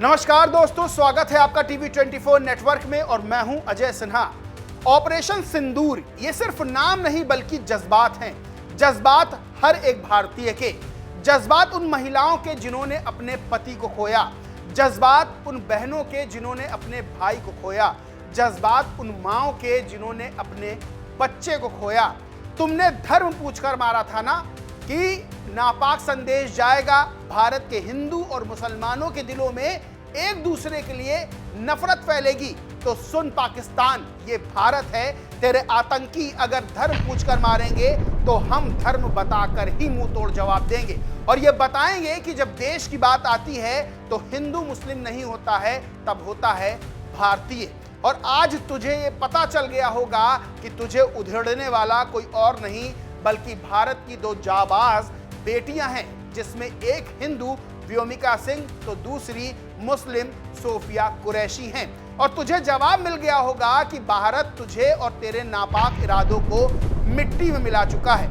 नमस्कार दोस्तों, स्वागत है आपका टीवी 24 नेटवर्क में और मैं हूं अजय सिन्हा। ऑपरेशन सिंदूर ये सिर्फ नाम नहीं बल्कि जज्बात हैं। जज्बात हर एक भारतीय के, जज्बात उन महिलाओं के जिन्होंने अपने पति को खोया, जज्बात उन बहनों के जिन्होंने अपने भाई को खोया, जज्बात उन माँओं के जिन्होंने अपने बच्चे को खोया। तुमने धर्म पूछकर मारा था ना कि नापाक संदेश जाएगा, भारत के हिंदू और मुसलमानों के दिलों में एक दूसरे के लिए नफरत फैलेगी। तो सुन पाकिस्तान, ये भारत है, तेरे आतंकी अगर धर्म पूछकर मारेंगे तो हम धर्म बताकर ही मुंह तोड़ जवाब देंगे। और ये बताएंगे कि जब देश की बात आती है तो हिंदू मुस्लिम नहीं होता है, तब होता है भारतीय। और आज तुझे ये पता चल गया होगा कि तुझे उधेड़ने वाला कोई और नहीं बल्कि भारत की दो जाबाज बेटियां हैं, जिसमें एक हिंदू व्योमिका सिंह तो दूसरी मुस्लिम सोफिया कुरैशी हैं। और तुझे जवाब मिल गया होगा कि भारत तुझे और तेरे नापाक इरादों को मिट्टी में मिला चुका है।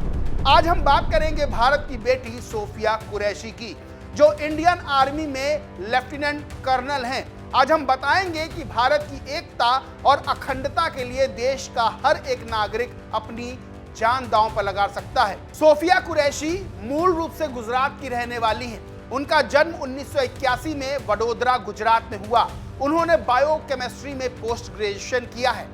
आज हम बात करेंगे भारत की बेटी सोफिया कुरैशी की, जो इंडियन आर्मी में लेफ्टिनेंट कर्नल हैं। आज हम बताएंगे कि भारत की एकता और अखंडता के लिए देश का हर एक नागरिक अपनी जान दांव पर लगा सकता है। सोफिया कुरैशी मूल रूप से गुजरात की रहने वाली हैं। उनका जन्म 1981 में वडोदरा, गुजरात में हुआ। उन्होंने बायोकेमिस्ट्री में पोस्ट ग्रेजुएशन किया है।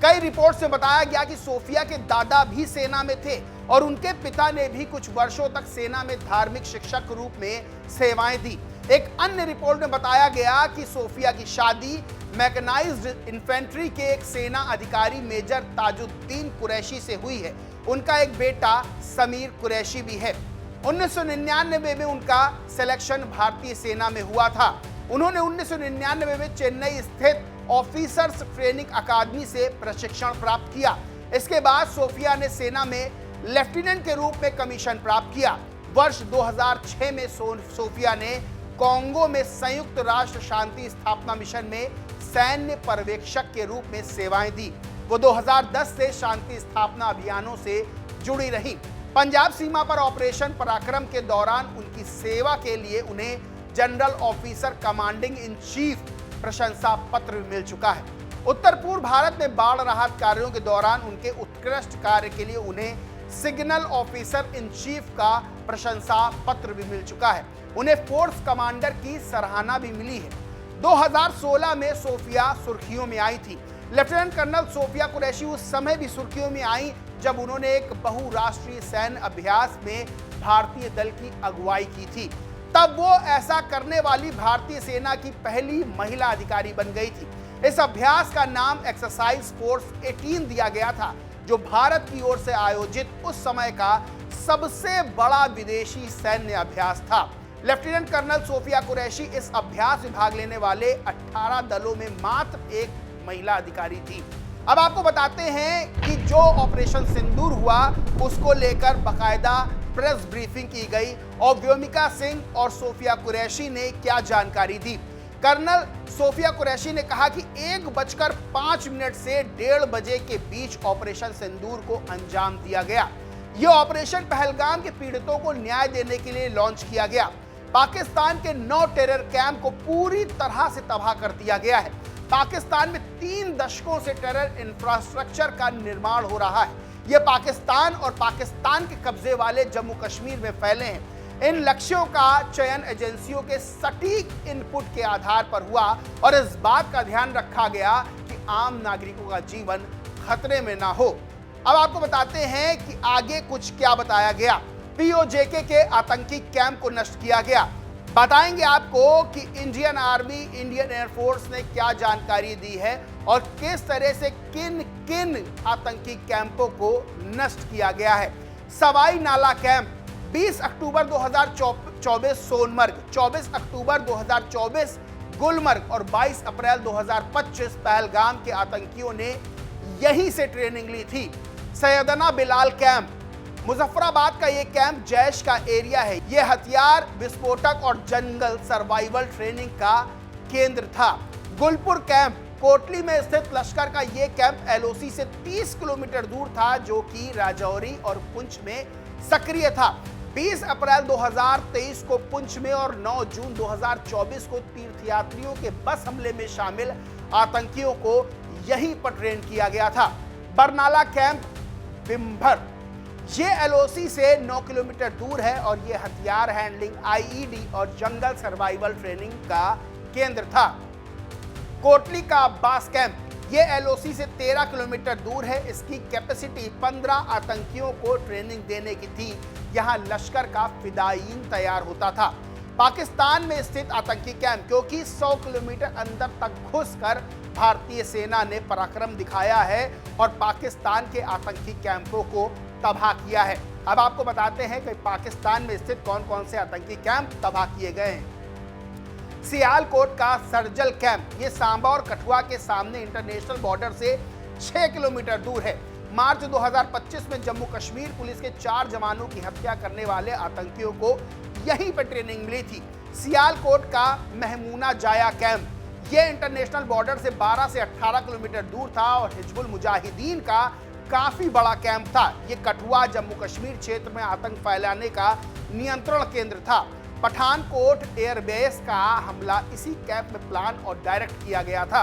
कई रिपोर्ट से बताया गया कि सोफिया के दादा भी सेना में थे और उनके पिता ने भी कुछ वर्षों तक सेना में धार्मिक शिक्षक के रूप में सेवाएं दी। एक अन्य रिपोर्ट में बताया गया कि सोफिया की शादी मैकेनाइज्ड इन्फेंट्री के एक सेना अधिकारी मेजर ताजुद्दीन कुरैशी से हुई है। उनका एक बेटा समीर कुरैशी भी है। 1999 में उनका सिलेक्शन भारतीय सेना में हुआ था। उन्होंने 1999 में चेन्नई स्थित ऑफिसर्स ट्रेनिंग अकादमी से प्रशिक्षण प्राप्त किया। इसके बाद सोफिया ने सेना में लेफ्टिनेंट के रूप में कमीशन प्राप्त किया। वर्ष 2006 में सोफिया ने कांगो में संयुक्त राष्ट्र शांति स्थापना मिशन में सैन्य पर्यवेक्षक के रूप में सेवाएं दी। वो 2010 से शांति स्थापना अभियानों से जुड़ी रही। पंजाब सीमा पर ऑपरेशन पराक्रम के दौरान उनकी सेवा के लिए उन्हें general officer commanding in chief प्रशंसा पत्र भी मिल चुका है। उत्तर पूर्व भारत में बाढ़ राहत कार्यों के दौरान उनके उत्कृष्ट कार्य के लिए उन्हें सिग्नल ऑफिसर इन चीफ का प्रशंसा पत्र भी मिल चुका है। उन्हें फोर्स कमांडर की सराहना भी मिली है। 2016 में सोफिया सुर्खियों में आई थी। लेफ्टिनेंट कर्नल सोफिया कुरैशी उस समय भी सुर्खियों में आई जब उन्होंने एक बहुराष्ट्रीय सैन्य अभ्यास में भारतीय दल की अगुवाई की थी। तब वो ऐसा करने वाली भारतीय सेना की पहली महिला अधिकारी बन गई थी। इस अभ्यास का नाम एक्सरसाइज फोर्स 18 दिया गया था, जो भारत की ओर से आयोजित उस समय का सबसे बड़ा विदेशी सैन्य अभ्यास था। लेफ्टिनेंट कर्नल सोफिया कुरैशी इस अभ्यास में भाग लेने वाले 18 दलों में मात्र एक महिला अधिकारी थी। अब आपको बताते हैं कि जो ऑपरेशन सिंदूर हुआ उसको लेकर बकायदा प्रेस ब्रीफिंग की गई और व्योमिका सिंह और सोफिया कुरैशी ने क्या जानकारी दी। कर्नल सोफिया कुरैशी ने कहा कि 1:05 से 1:30 बजे के बीच ऑपरेशन सिंदूर को अंजाम दिया गया। यह ऑपरेशन पहलगाम के पीड़ितों को न्याय देने के लिए लॉन्च किया गया। पाकिस्तान के 9 टेरर कैंप को पूरी तरह से तबाह कर दिया गया है। पाकिस्तान में 3 दशकों से टेरर इंफ्रास्ट्रक्चर का निर्माण हो रहा है। यह पाकिस्तान और पाकिस्तान के कब्जे वाले जम्मू कश्मीर में फैले हैं। इन लक्ष्यों का चयन एजेंसियों के सटीक इनपुट के आधार पर हुआ और इस बात का ध्यान रखा गया कि आम नागरिकों का जीवन खतरे में ना हो। अब आपको बताते हैं कि आगे कुछ क्या बताया गया। पीओजेके के आतंकी कैंप को नष्ट किया गया। बताएंगे आपको कि इंडियन आर्मी, इंडियन एयरफोर्स ने क्या जानकारी दी है और किस तरह से किन किन आतंकी कैंपों को नष्ट किया गया है। सवाई नाला कैंप 20 अक्टूबर 2024 सोनमर्ग, 24 अक्टूबर 2024 गुलमर्ग और 22 अप्रैल 2025 पहलगाम के आतंकियों ने यहीं से ट्रेनिंग ली थी। सैयदना बिलाल कैंप, मुजफ्फराबाद का यह कैंप जैश का एरिया है। यह हथियार, विस्फोटक और जंगल सर्वाइवल ट्रेनिंग का केंद्र था। गुलपुर कैंप, कोटली में स्थित लश्कर का यह कैंप एलओसी से 30 किलोमीटर दूर था, जो कि राजौरी और पुंछ में सक्रिय था। 20 अप्रैल 2023 को पुंछ में और 9 जून 2024 को तीर्थयात्रियों के बस हमले में शामिल आतंकियों को यहीं पर ट्रेन किया गया था। बरनाला कैंप बिम्भर ये एलओसी से 9 किलोमीटर दूर है और ये हथियार हैंडलिंग, आईईडी और जंगल सर्वाइवल ट्रेनिंग का केंद्र था। कोटली का अब्बास कैंप ये एलओसी से 13 किलोमीटर दूर है। इसकी कैपेसिटी 15 आतंकियों को ट्रेनिंग देने की थी। यहां लश्कर का फिदायीन तैयार होता था। पाकिस्तान में स्थित आतंकी कैंप, क्योंकि 100 किलोमीटर अंदर तक घुसकर भारतीय सेना ने पराक्रम दिखाया है और पाकिस्तान के आतंकी कैंपों को तबाह किया है। अब आपको बताते हैं कि पाकिस्तान में स्थित कौन कौन से आतंकी कैंप तबाह किए गए हैं। सियालकोट का सर्जल कैंप ये सांबा और कठुआ के सामने इंटरनेशनल बॉर्डर से 6 किलोमीटर दूर है। मार्च 2025 में जम्मू कश्मीर पुलिस के 4 जवानों की हत्या करने वाले आतंकियों को यहीं पर ट्रेनिंग मिली थी। सियालकोट का महमूना जाया कैंप ये इंटरनेशनल बॉर्डर से 12 से 18 किलोमीटर दूर था और हिजबुल मुजाहिदीन का काफी बड़ा कैंप था। ये कठुआ जम्मू कश्मीर क्षेत्र में आतंक फैलाने का नियंत्रण केंद्र था। पठानकोट एयरबेस का हमला इसी कैंप में प्लान और डायरेक्ट किया गया था।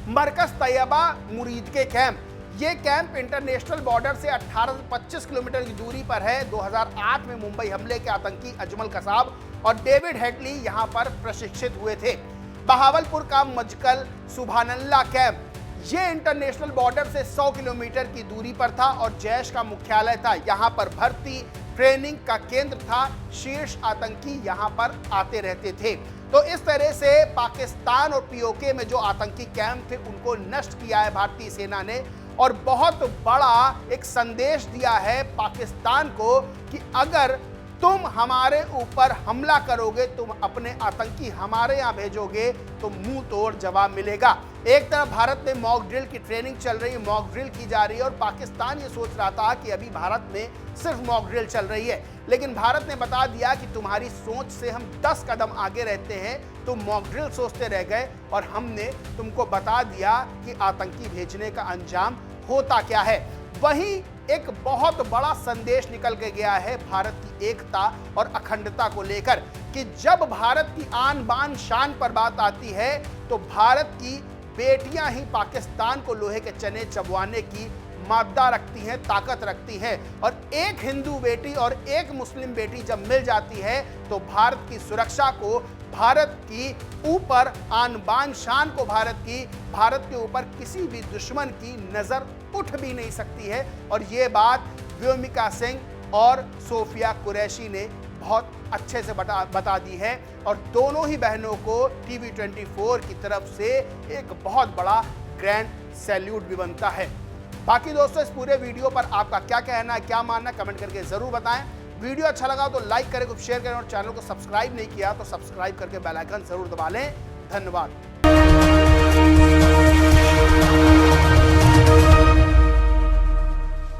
मरकज तैयबा मुरीद के कैंप ये कैंप इंटरनेशनल बॉर्डर से 18 से 25 किलोमीटर की दूरी पर है। 2008 में मुंबई हमले के आतंकी अजमल कसाब और डेविड हेडली यहां पर प्रशिक्षित हुए थे। बहावलपुर का मजकल सुभानल्ला कैंप ये इंटरनेशनल बॉर्डर से 100 किलोमीटर की दूरी पर था और जैश का मुख्यालय था। यहां पर भर्ती ट्रेनिंग का केंद्र था। शीर्ष आतंकी यहां पर आते रहते थे। तो इस तरह से पाकिस्तान और पीओके में जो आतंकी कैंप थे उनको नष्ट किया है भारतीय सेना ने और बहुत बड़ा एक संदेश दिया है पाकिस्तान को कि अगर तुम हमारे ऊपर हमला करोगे, तुम अपने आतंकी हमारे यहाँ भेजोगे तो मुंह तोड़ जवाब मिलेगा। एक तरफ भारत में मॉक ड्रिल की ट्रेनिंग चल रही है, मॉक ड्रिल की जा रही है और पाकिस्तान ये सोच रहा था कि अभी भारत में सिर्फ मॉक ड्रिल चल रही है, लेकिन भारत ने बता दिया कि तुम्हारी सोच से हम 10 कदम आगे रहते हैं। तुम मॉक ड्रिल सोचते रह गए और हमने तुमको बता दिया कि आतंकी भेजने का अंजाम होता क्या है। वहीं एक बहुत बड़ा संदेश निकल के गया है भारत की एकता और अखंडता को लेकर कि जब भारत की आन बान शान पर बात आती है तो भारत की बेटियां ही पाकिस्तान को लोहे के चने चबवाने की मादा रखती हैं, ताकत रखती हैं। और एक हिंदू बेटी और एक मुस्लिम बेटी जब मिल जाती है तो भारत की सुरक्षा को, भारत की ऊपर आन बान शान को, भारत के ऊपर किसी भी दुश्मन की नजर उठ भी नहीं सकती है। और ये बात व्योमिका सिंह और सोफिया कुरैशी ने बहुत अच्छे से बता दी है और दोनों ही बहनों को टीवी 24 की तरफ से एक बहुत बड़ा ग्रैंड सैल्यूट भी बनता है। बाकी दोस्तों इस पूरे वीडियो पर आपका क्या कहना है, क्या मानना है, कमेंट करके जरूर बताएं। वीडियो अच्छा लगा तो लाइक करें, कुछ शेयर करें और चैनल को सब्सक्राइब नहीं किया तो सब्सक्राइब करके बेल आइकन जरूर दबा लें। धन्यवाद।